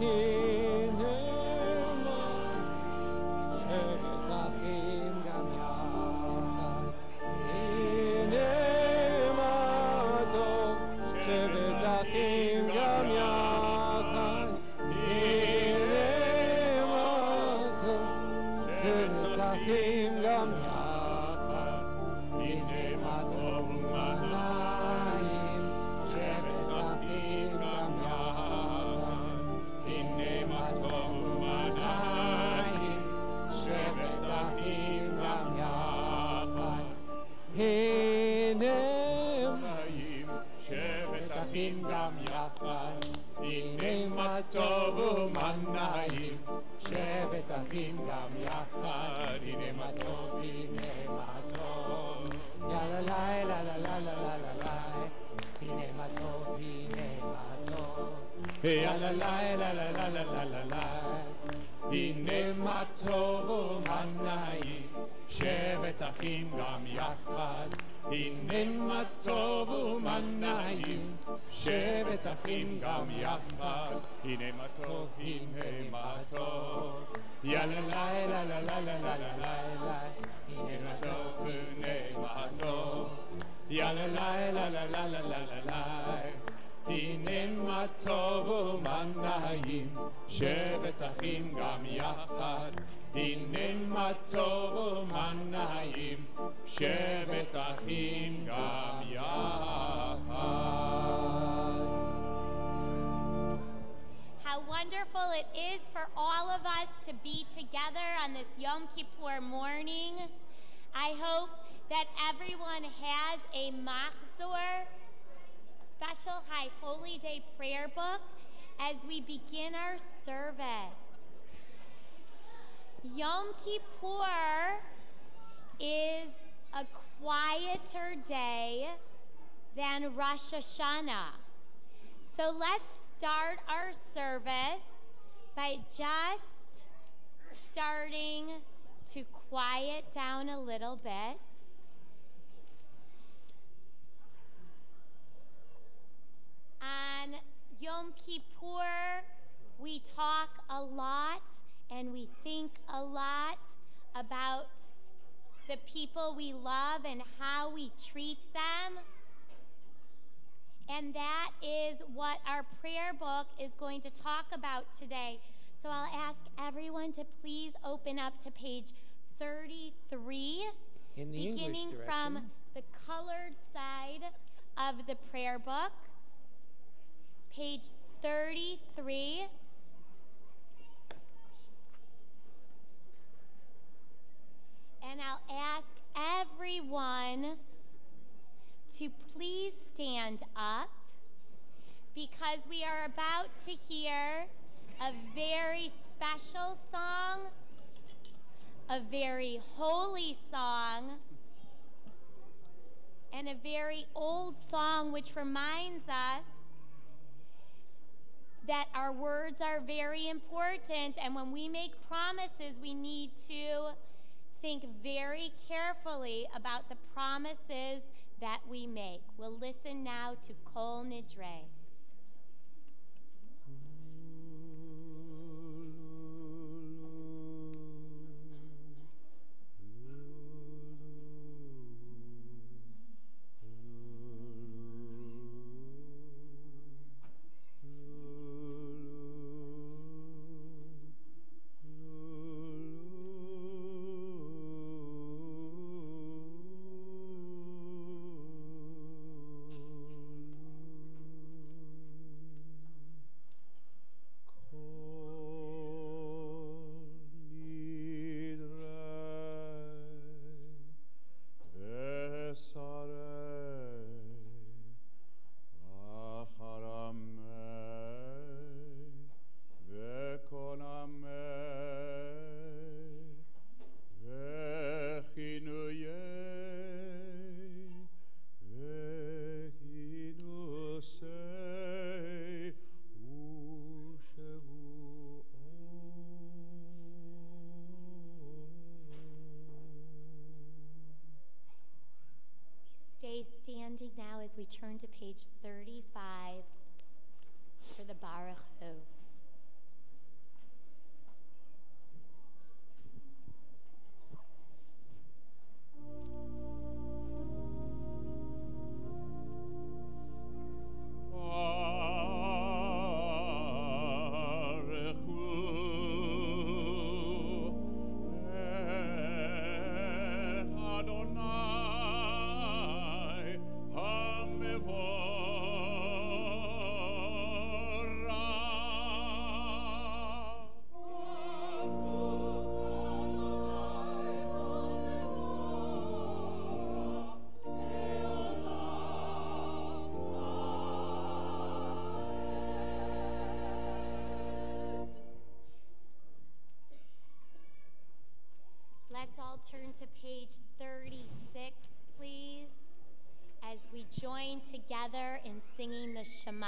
הנה מה שבת אחים גם יחד. הנה מה טוב שבת אחים גם יחד. הנה מה טוב שבת אחים גם יחד. הנה מה טוב ומה נעים שבת אחים גם יחד. הנה מה טוב ומה נעים שבת אחים גם יחד. הנה נעים שבת אחים גם יחד. הנה מה טוב ומה נעים שבת אחים גם יחד. הנה מה טוב, הנה מה טוב, יאללה ליי לה לה לה לה לה לה לה. הנה מה טוב, הנה מה טוב, יאללה ליי לה לה לה לה לה לה לה. הנה מה טוב ומה נעים שבת אחים גם יחד. הנה מה טוב ומה נעים שבת אחים גם יחד. הנה מה טוב, הנה מה טוב, יאללה ליי לה לה לה לה לה לה לה. הנה מה טוב, הנה מה טוב, יאללה ליי לה לה לה לה לה לה לה. הנה מה טוב ומה נעים שבת אחים גם יחד. הנה מה טוב ומה נעים שבת אחים גם יחד. How wonderful it is for all of us to be together on this Yom Kippur morning. I hope that everyone has a machzor, special High Holy Day prayer book as we begin our service. Yom Kippur is a quieter day than Rosh Hashanah. So let's start our service by just starting to quiet down a little bit. On Yom Kippur, we talk a lot and we think a lot about the people we love and how we treat them. And that is what our prayer book is going to talk about today. So I'll ask everyone to please open up to page 33, In the beginning English from direction. the colored side of the prayer book. Page 33. And I'll ask everyone to please stand up because we are about to hear a very special song, a very holy song, and a very old song which reminds us that our words are very important, and when we make promises, we need to think very carefully about the promises that we make. We'll listen now to Kol Nidre. Stay standing now as we turn to page 35 for the Baruch Hu. turn to page 36, please, as we join together in singing the Shema.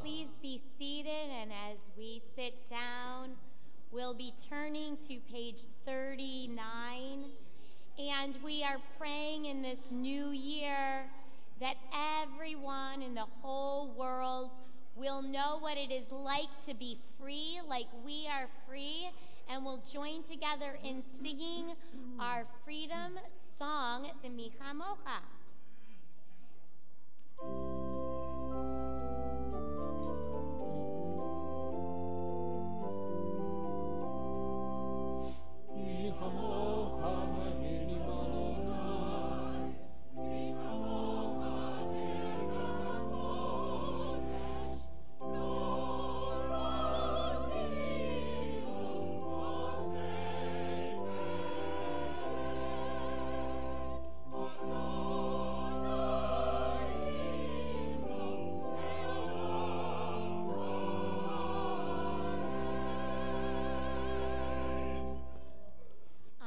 Please be seated, and as we sit down, we'll be turning to page 39, and we are praying in this new year that everyone in the whole world will know what it is like to be free, like we are free, and we'll join together in singing our freedom song, the Micha Mocha.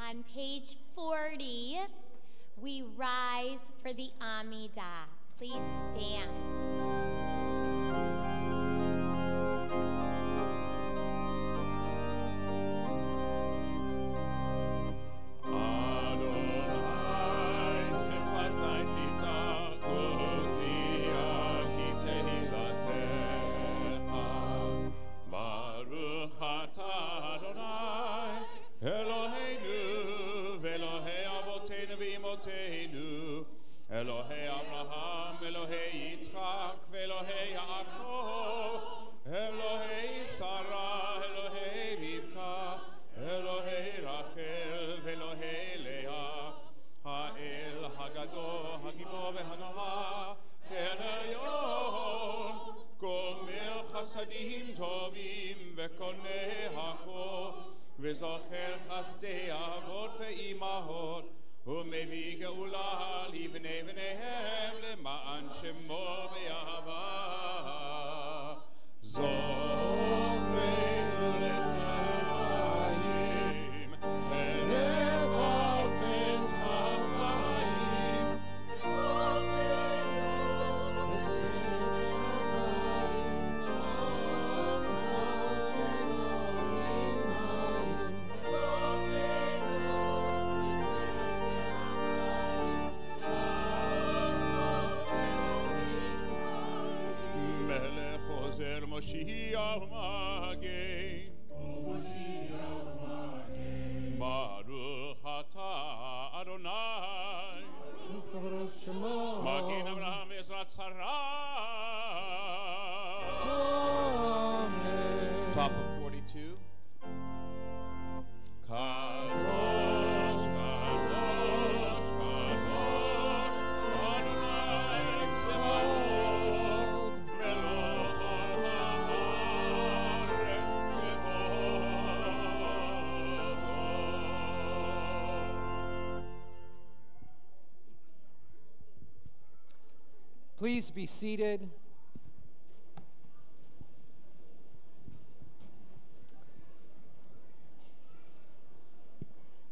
On page 40, we rise for the Amidah. Please stand. Elohei Abraham, Elohei Yitzchak, Elohei Yaakov, Elohei Sarah, Elohei Rivka, Elohei Rachel, Elohei Leah, Ha'el Hagadol, Hagibor veHanora, Elyon, Gomel Chasadim Tovim, Vekoneh Hakol, Vezocher Chasdei Avot ve'imahot, ומביא גאולה לבני בניהם למען שמו באהבה. זוכרנו לחיים, ולחפש החיים, זוכרנו בספר Moshiach Magen, Baruch Atah Adonai, Magen Abraham Ezrat Sarah. Top of 42. Kadosh, Kadosh, Kadosh, Adonai Tzebaot, Melech haaretz kevodo. Please be seated.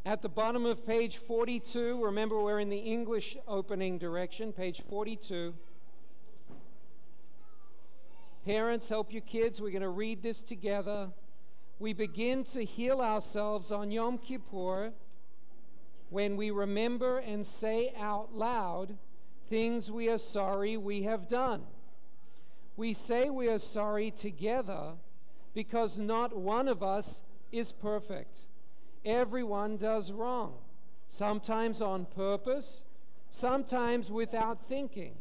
At the bottom of page 42, remember we're in the English opening direction, page 42. Parents, help your kids. We're going to read this together. We begin to heal ourselves on Yom Kippur when we remember and say out loud things we are sorry we have done. We say we are sorry together because not one of us is perfect. Everyone does wrong, sometimes on purpose, sometimes without thinking.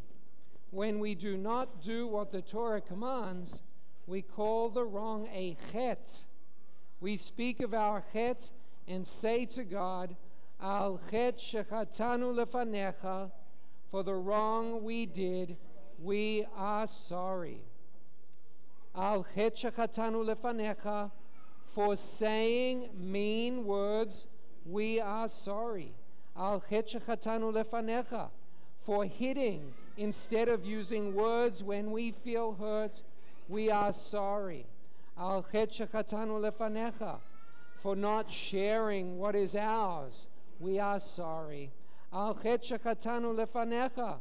When we do not do what the Torah commands, we call the wrong a chet. We speak of our chet and say to God, Al chet shechatanu lefanecha, for the wrong we did, we are sorry. Al chet shechatanu lefanecha, for saying mean words, we are sorry. Al chet shechatanu lefanecha, for hitting instead of using words when we feel hurt, we are sorry. Al chet shechatanu lefanecha, for not sharing what is ours, we are sorry. Al chet shechatanu lefanecha,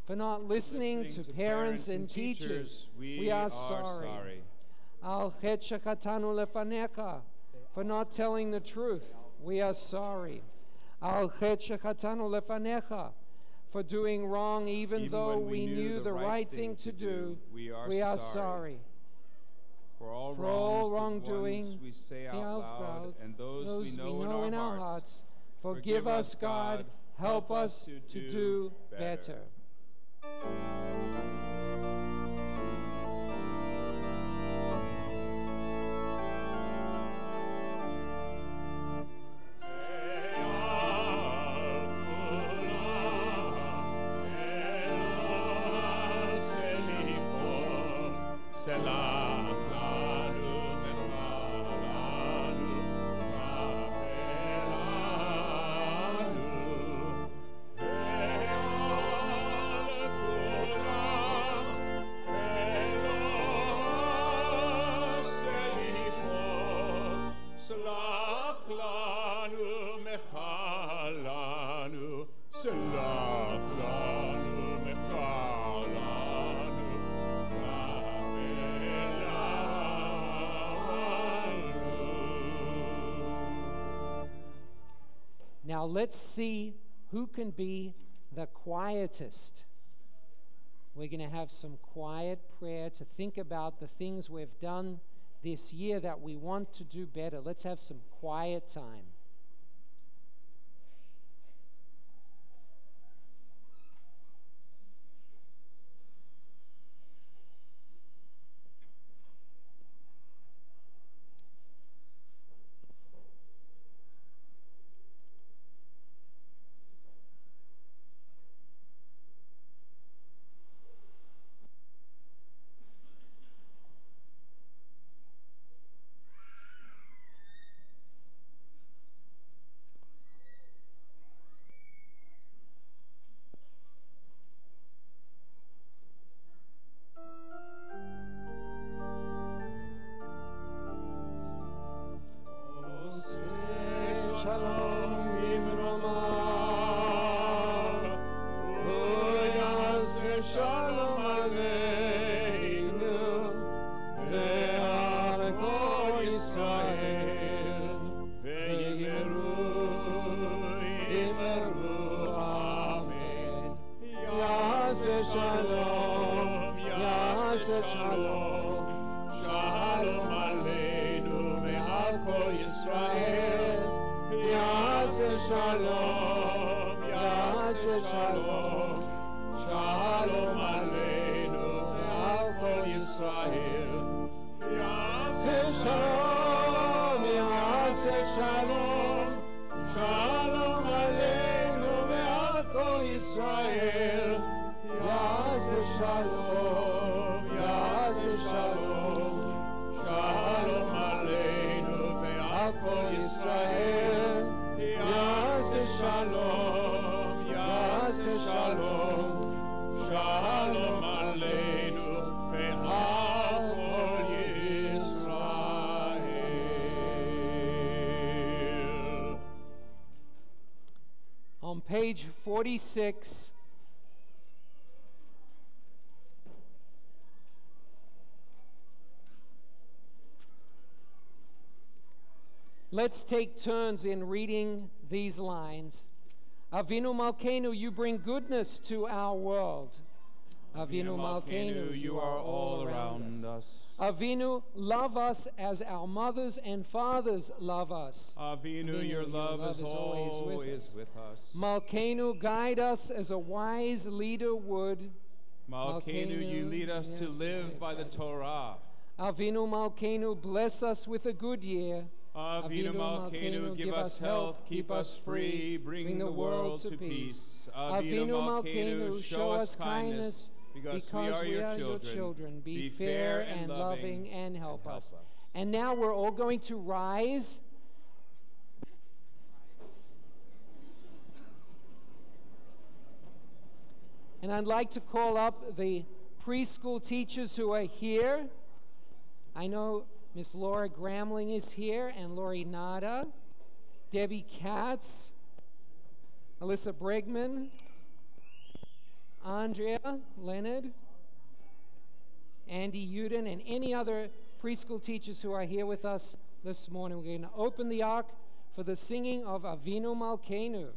for not listening to parents and teachers, we are sorry. Al chet shechatanu lefanecha, for not telling the truth, we are sorry. Al chet shechatanu lefanecha, for doing wrong even though we knew the right thing to do, we are sorry. For all wrongdoing we say out loud, and those we know in our hearts, forgive us, God, help us to do better. Now let's see who can be the quietest. We're going to have some quiet prayer to think about the things we've done this year that we want to do better. Let's have some quiet time. On page 46, let's take turns in reading these lines. Avinu Malkeinu, you bring goodness to our world. Avinu Malkeinu, you are all around us. Avinu, love us as our mothers and fathers love us. Avinu, your love is always with us. Malkeinu, guide us as a wise leader would. Malkeinu, you lead us to live by the Torah. Avinu Malkeinu, bless us with a good year. Avinu Malkeinu, give us health, keep us free, bring the world to peace. Avinu Malkeinu, show us kindness, because we are your children. Be fair and loving and help us. And now we're all going to rise. And I'd like to call up the preschool teachers who are here. I know Miss Laura Gramling is here, and Lori Nada, Debbie Katz, Alyssa Bregman, Andrea Leonard, Andy Uden, and any other preschool teachers who are here with us this morning. We're going to open the ark for the singing of Avinu Malkeinu.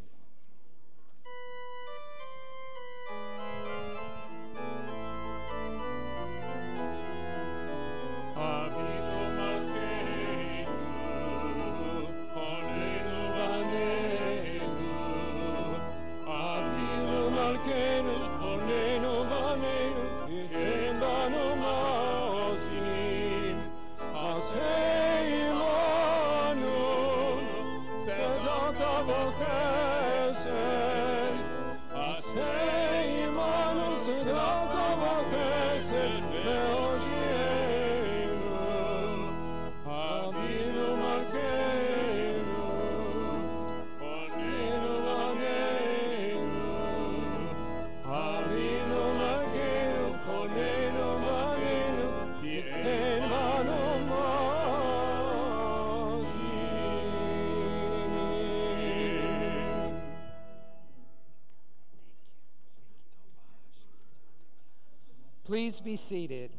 Please be seated.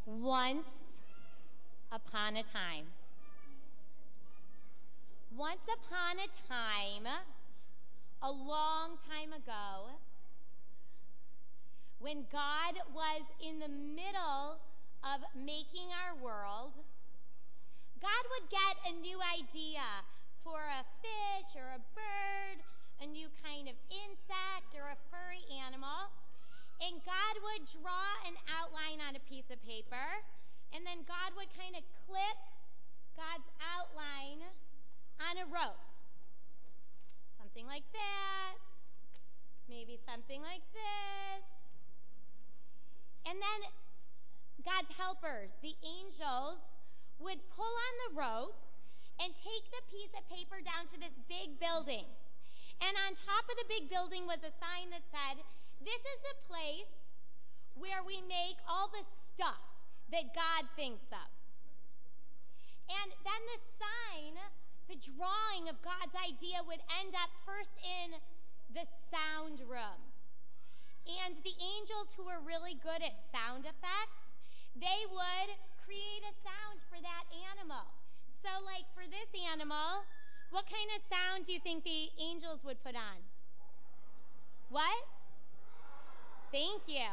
Once upon a time. Once upon a time, a long time ago, when God was in the middle of making our world, God would get a new idea for a fish or a bird, a new kind of insect or a furry animal. And God would draw an outline on a piece of paper, and then God would kind of clip God's outline on a rope. Something like that, maybe something like this. And then God's helpers, the angels, would pull on the rope and take the piece of paper down to this big building. And on top of the big building was a sign that said, "This is the place where we make all the stuff that God thinks of." And then the sign, the drawing of God's idea, would end up first in the sound room. And the angels, who were really good at sound effects, they would create a sound for that animal. So like for this animal, what kind of sound do you think the angels would put on? What? Thank you.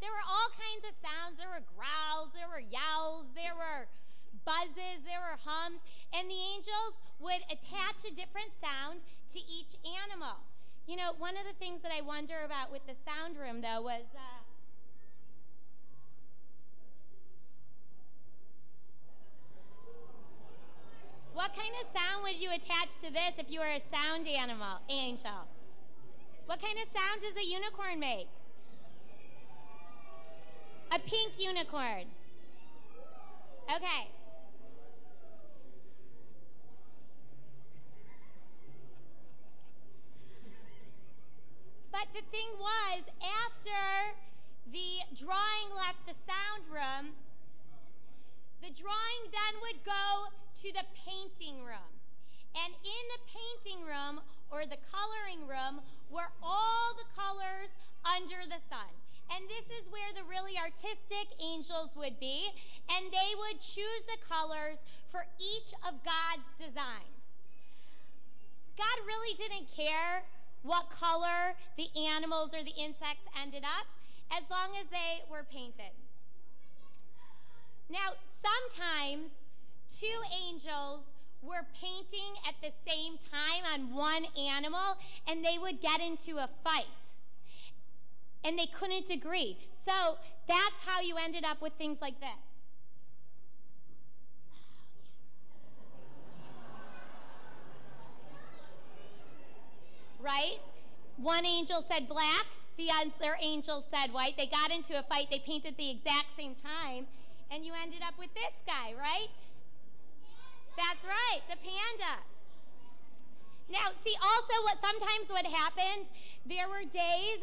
There were all kinds of sounds. There were growls, there were yowls, there were buzzes, there were hums, and the angels would attach a different sound to each animal. You know, one of the things that I wonder about with the sound room, though, was what kind of sound would you attach to this if you were a sound angel? What kind of sound does a unicorn make? A pink unicorn. Okay. the thing was, after the drawing left the sound room, the drawing then would go to the painting room. And in the painting room, or the coloring room, were all the colors under the sun. And this is where the really artistic angels would be, and they would choose the colors for each of God's designs. God really didn't care what color the animals or the insects ended up, as long as they were painted. Now, sometimes two angels were painting at the same time on one animal, and they would get into a fight. And they couldn't agree. So that's how you ended up with things like this. Right? One angel said black, the other angel said white. They got into a fight. They painted the exact same time, and you ended up with this guy, right? That's right, the panda. Now, see, also what happened, there were days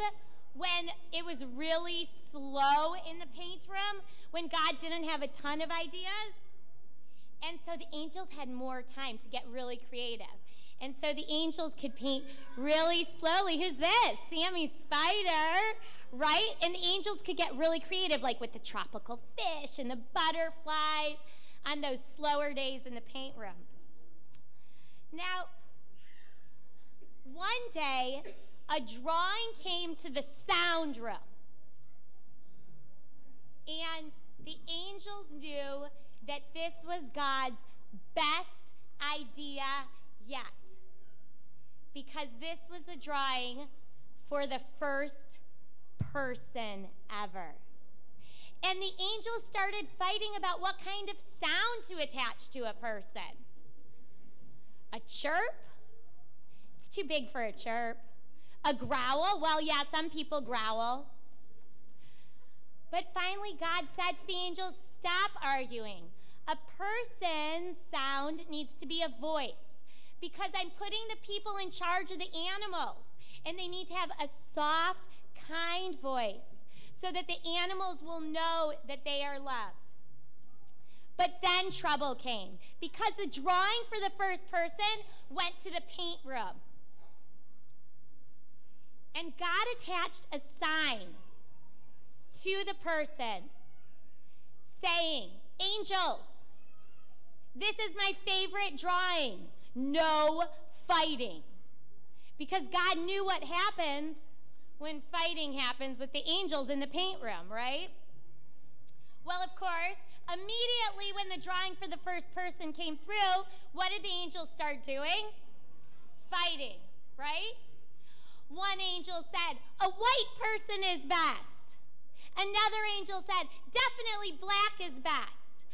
when it was really slow in the paint room, when God didn't have a ton of ideas. And so the angels had more time to get really creative. And so the angels could paint really slowly. Who's this? Sammy Spider, right? And the angels could get really creative, like with the tropical fish and the butterflies on those slower days in the paint room. Now, one day, a drawing came to the sound room. And the angels knew that this was God's best idea yet, because this was the drawing for the first person ever. And the angels started fighting about what kind of sound to attach to a person. A chirp? It's too big for a chirp. A growl? Well, yeah, some people growl. But finally, God said to the angels, stop arguing. A person's sound needs to be a voice, because I'm putting the people in charge of the animals, and they need to have a soft, kind voice, so that the animals will know that they are loved. But then trouble came, because the drawing for the first person went to the paint room. And God attached a sign to the person saying, angels, this is my favorite drawing, no fighting. Because God knew what happens when fighting happens with the angels in the paint room, right? Well, of course, immediately when the drawing for the first person came through, what did the angels start doing? Fighting, right? One angel said, a white person is best. Another angel said, definitely black is best.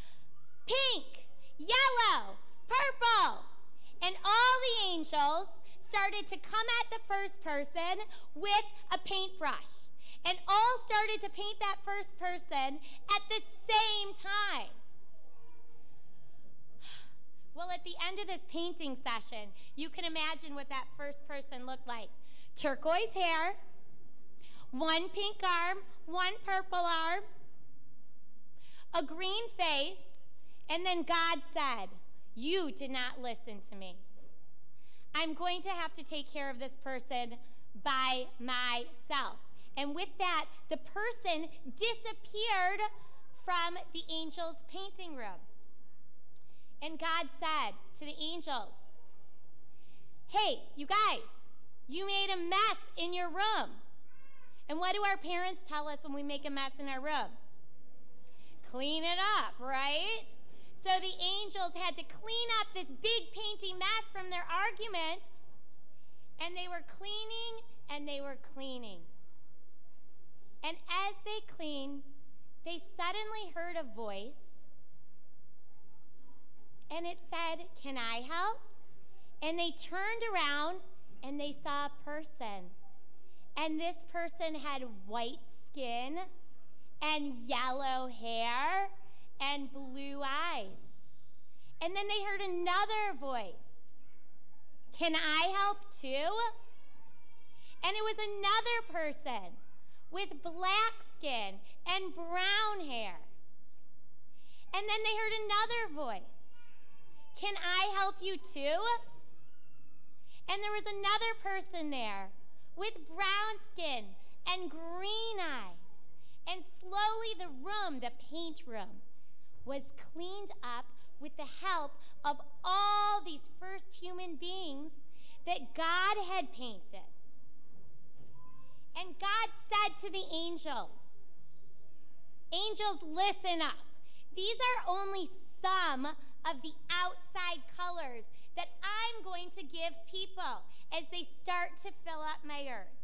Pink, yellow, purple. And all the angels started to come at the first person with a paintbrush. And all started to paint that first person at the same time. Well, at the end of this painting session, you can imagine what that first person looked like. Turquoise hair, one pink arm, one purple arm, a green face, and then God said, you did not listen to me. I'm going to have to take care of this person by myself. And with that, the person disappeared from the angels' painting room. And God said to the angels, hey, you guys, you made a mess in your room. And what do our parents tell us when we make a mess in our room? Clean it up, right? So the angels had to clean up this big painty mess from their argument, and they were cleaning and they were cleaning. And as they cleaned, they suddenly heard a voice, and it said, can I help? And they turned around and they saw a person. And this person had white skin and yellow hair and blue eyes. And then they heard another voice. Can I help too? And it was another person with black skin and brown hair. And then they heard another voice. Can I help you too? And there was another person there with brown skin and green eyes. And slowly the room, the paint room, was cleaned up with the help of all these first human beings that God had painted. And God said to the angels, angels, listen up. These are only some of the outside colors that I'm going to give people as they start to fill up my earth.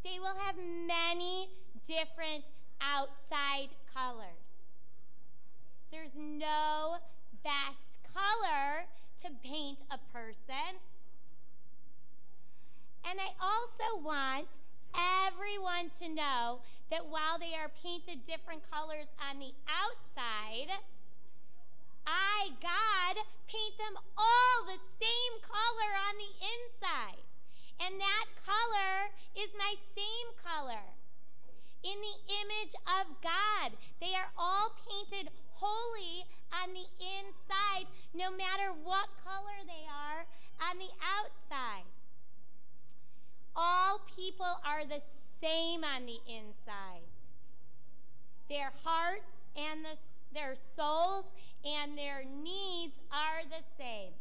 They will have many different outside colors. There's no best color to paint a person. And I also want everyone to know that while they are painted different colors on the outside, I, God, paint them all the same color on the inside. And that color is my same color. In the image of God, they are all painted holy on the inside, no matter what color they are on the outside. All people are the same on the inside. Their hearts and their souls and their needs are the same.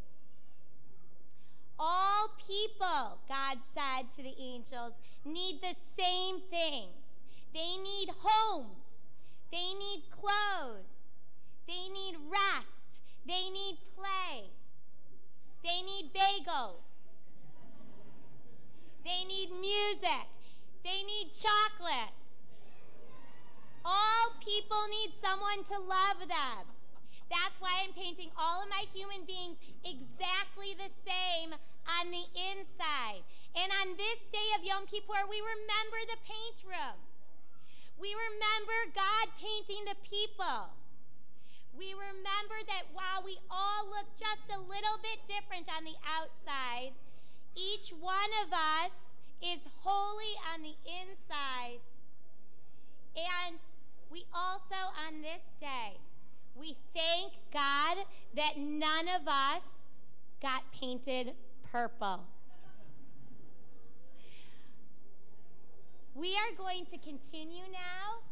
All people, God said to the angels, need the same things. They need homes. They need clothes. They need rest. They need play. They need bagels. They need music. They need chocolate. All people need someone to love them. That's why I'm painting all of my human beings exactly the same on the inside. And on this day of Yom Kippur, we remember the paint room. We remember God painting the people. We remember that while we all look just a little bit different on the outside, each one of us is holy on the inside. And we also, on this day, we thank God that none of us got painted purple. We are going to continue now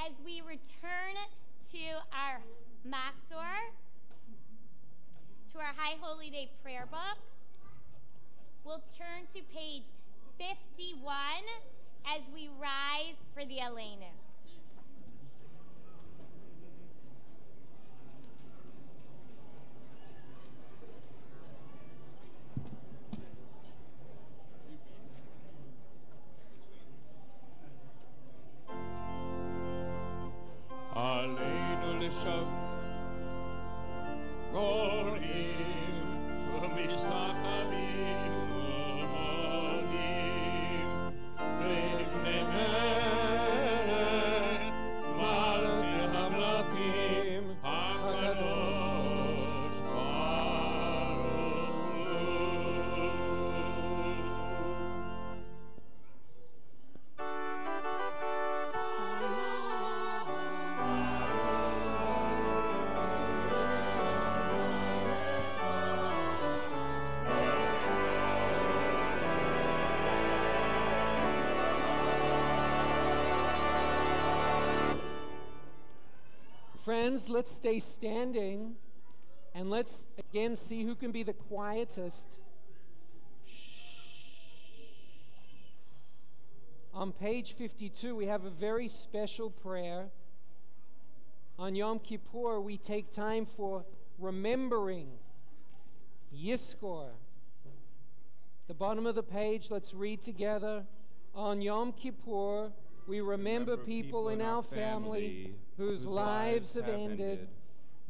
as we return to our Machzor, to our High Holy Day prayer book. We'll turn to page 51 as we rise for the Aleinu. Aleinu l'shav golim u'mishtachavim u'modim b'fnei melech malchei hamlakim hakadosh baruch Friends, let's stay standing and let's again see who can be the quietest. On page 52, we have a very special prayer. On Yom Kippur, we take time for remembering, Yizkor. The bottom of the page, let's read together. On Yom Kippur, we remember people in our family whose lives have ended.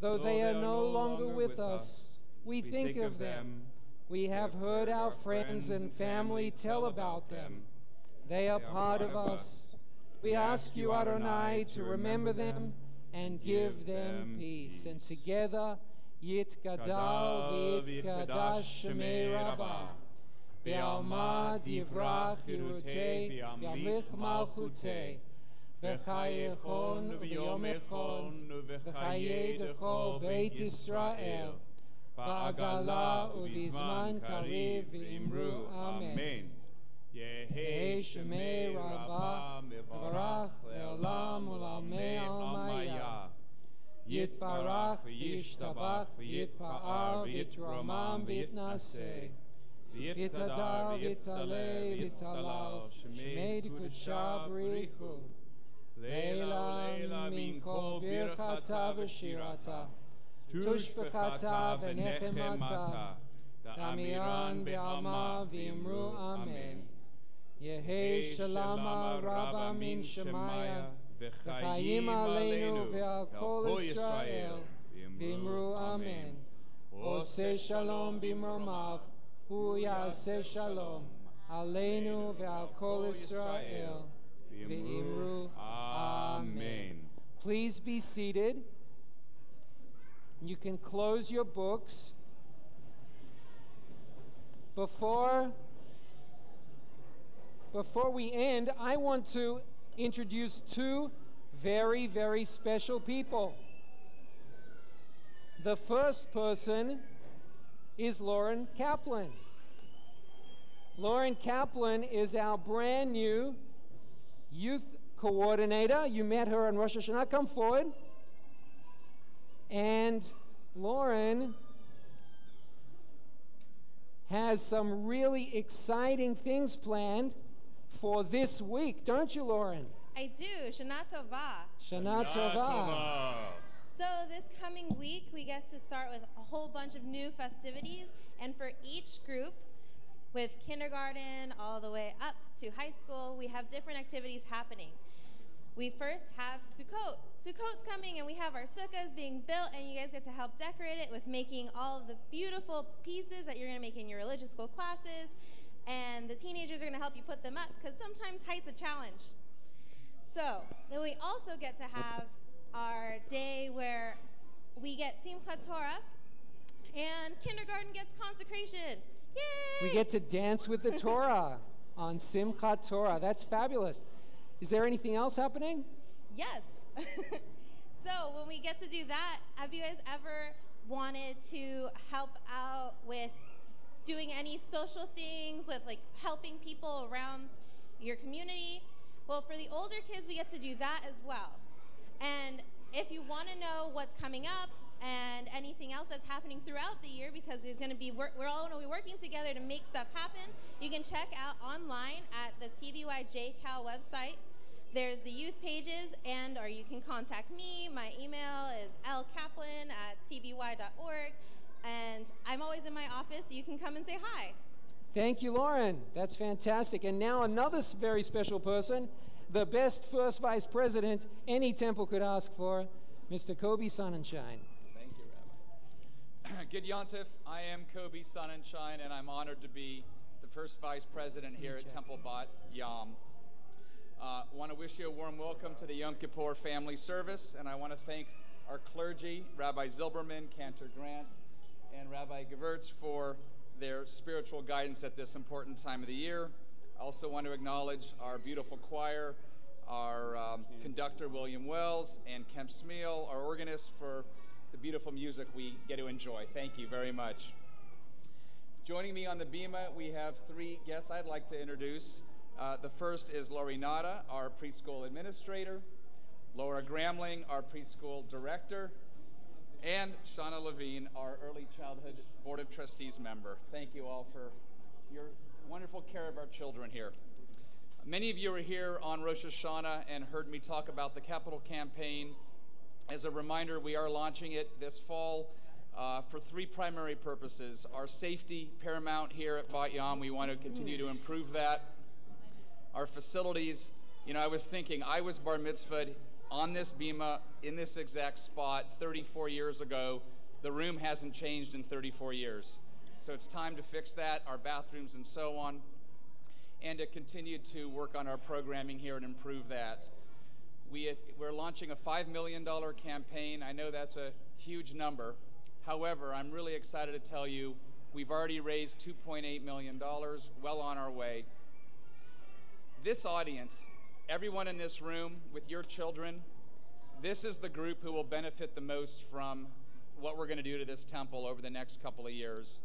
Though they are no longer with us, we think of them. We have heard our friends and family tell about them. They are part of us. We ask you, Adonai, to remember them and give them peace. And together, Yitgadal v'Yitkadash Shemei Rabbah. בעלמא דברה חירותי וימליך מלכותי. בחייכון וביומכון ובחיי דכל בית ישראל, בעגלה ובזמן קריב ואמרו אמן. יהי שמי רבה מברך לעולם ולעולמי עלמיה. יתברך וישתבח ויתפאר ויתרומם ויתנשא. ויתהדר ויתעלה ויתהלל שמי דקדושה בריחו. לילה מן כל ברכתה ושירתה, תושבחתה ונחמתה, דמירן בעלמא ואמרו אמן. יהי שלמה רבה מן שמיה, וחיים עלינו ועל כל ישראל, ואמרו אמן. עושה שלום במרומיו, הוא יעשה שלום עלינו ועל כל ישראל, ואמרו amen. Please be seated. You can close your books. Before we end, I want to introduce two very, very special people. The first person is Lauren Kaplan. Lauren Kaplan is our brand new youth coordinator. You met her on Rosh Hashanah. Come forward. And Lauren has some really exciting things planned for this week, don't you, Lauren? I do. Shana Tova. Shana Tova. So this coming week, we get to start with a whole bunch of new festivities, and for each group, with kindergarten all the way up to high school, we have different activities happening. We first have Sukkot. Sukkot's coming, and we have our sukkahs being built, and you guys get to help decorate it with making all of the beautiful pieces that you're going to make in your religious school classes, and the teenagers are going to help you put them up, because sometimes height's a challenge. So then we also get to have our day where we get Simchat Torah, and kindergarten gets consecration. Yay! We get to dance with the Torah on Simchat Torah. That's fabulous. Is there anything else happening? Yes. So when we get to do that, have you guys ever wanted to help out with doing any social things, with like helping people around your community? Well, for the older kids, we get to do that as well. And if you want to know what's coming up and anything else that's happening throughout the year, because there's going to be we're all going to be working together to make stuff happen, you can check out online at the TBYJCal website. There's the youth pages, or you can contact me. My email is lkaplan@tby.org, and I'm always in my office, so you can come and say hi. Thank you, Lauren. That's fantastic. And now another very special person, the best first vice president any temple could ask for, Mr. Kobe Sonnenschein. Thank you, Rabbi. Good Yontif. I am Kobe Sonnenschein, and I'm honored to be the first vice president here at Temple Bat Yam. Want to wish you a warm welcome to the Yom Kippur family service, and I want to thank our clergy, Rabbi Zilberman, Cantor Grant, and Rabbi Gewurtz for their spiritual guidance at this important time of the year. I also want to acknowledge our beautiful choir, our conductor, William Wells, and Kemp Smeal, our organist, for the beautiful music we get to enjoy. Thank you very much. Joining me on the bima, we have three guests I'd like to introduce. The first is Lori Nada, our preschool administrator, Laura Gramling, our preschool director, and Shauna Levine, our early childhood board of trustees member. Thank you all for your wonderful care of our children here. Many of you are here on Rosh Hashanah and heard me talk about the capital campaign. As a reminder, we are launching it this fall for three primary purposes. Our safety paramount here at Bat Yam. We want to continue to improve that. Our facilities, you know, I was thinking, I was bar mitzvahed on this bima in this exact spot 34 years ago. The room hasn't changed in 34 years. So it's time to fix that, our bathrooms and so on, and to continue to work on our programming here and improve that. We're launching a $5 million campaign. I know that's a huge number. However, I'm really excited to tell you We've already raised $2.8 million, well on our way. This audience, everyone in this room with your children, this is the group who will benefit the most from what we're going to do to this temple over the next couple of years.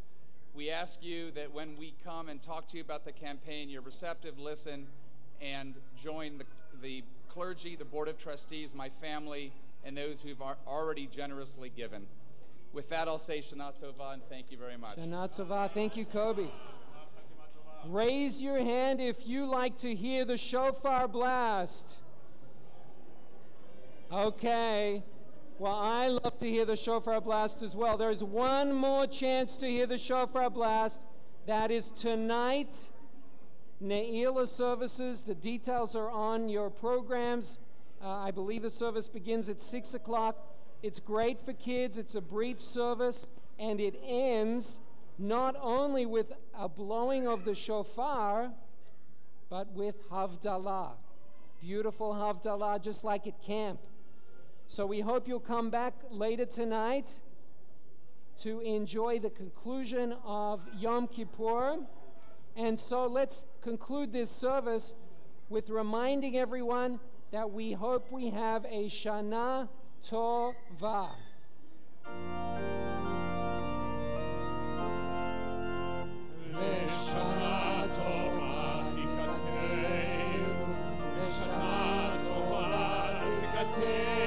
We ask you that when we come and talk to you about the campaign, you're receptive, listen, and join the clergy, the Board of Trustees, my family, and those who've already generously given. With that, I'll say Shana Tova, and thank you very much. Shana Tova. Thank you, Kobe. Raise your hand if you like to hear the shofar blast. Okay. Well, I love to hear the shofar blast as well. There's one more chance to hear the shofar blast. That is tonight. Ne'ilah services. The details are on your programs. I believe the service begins at 6 o'clock. It's great for kids. It's a brief service. And it ends not only with a blowing of the shofar, but with Havdalah. Beautiful Havdalah, just like at camp. So we hope you'll come back later tonight to enjoy the conclusion of Yom Kippur. And so let's conclude this service with reminding everyone that we hope we have a Shana Tova. Shana Tova Tikatenu, Shana Tova Tikatenu.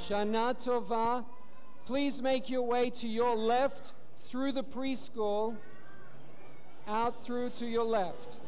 Shana Tova. Please make your way to your left through the preschool, out through to your left.